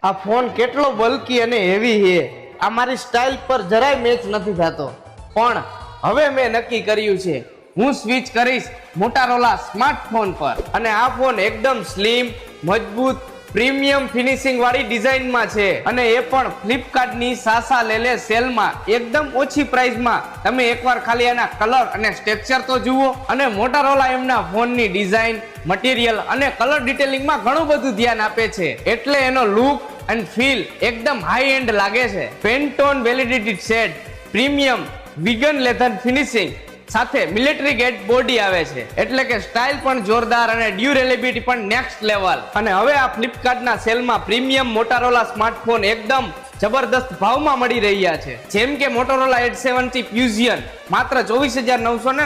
આ ફોન કેટલો બલ્કી અને હેવી છે, આ મારી સ્ટાઇલ પર જરાય મેચ નથી થતો. પણ હવે મેં નક્કી કર્યું છે, હું સ્વિચ કરીશ મોટોરોલા સ્માર્ટફોન પર. અને આ ફોન એકદમ સ્લિમ, મજબૂત, પ્રીમિયમ ફિનિશિંગ વાળી ડિઝાઇનમાં છે. અને એ પણ ફ્લિપકાર્ટ ની સાસા લેલે સેલમાં એકદમ ઓછી પ્રાઇસમાં. તમે એકવાર ખાલી એના કલર અને સ્ટ્રક્ચર તો જુઓ. અને મોટોરોલા એમના ફોનની ડિઝાઇન, મટીરિયલ અને કલર ડિટેલિંગમાં ઘણું બધું ધ્યાન આપે છે, એટલે એનો લુક અને ફીલ એકદમ હાઈ એન્ડ લાગે છે. Pantone validity shade, premium vegan leather finishing સાથે મિલિટરી ગેટ બોડી આવે છે, એટલે કે સ્ટાઇલ પણ જોરદાર અને ડ્યુરેલેબિલિટી પણ નેક્સ્ટ લેવલ. અને હવે આ ફ્લિપકાર્ટના સેલમાં પ્રીમિયમ મોટોરોલા સ્માર્ટફોન એકદમ જબરદસ્ત ભાવમાં મળી રહ્યા છે. જેમ કે મોટોરોલા 870 ફ્યુઝિયન માત્ર 24,999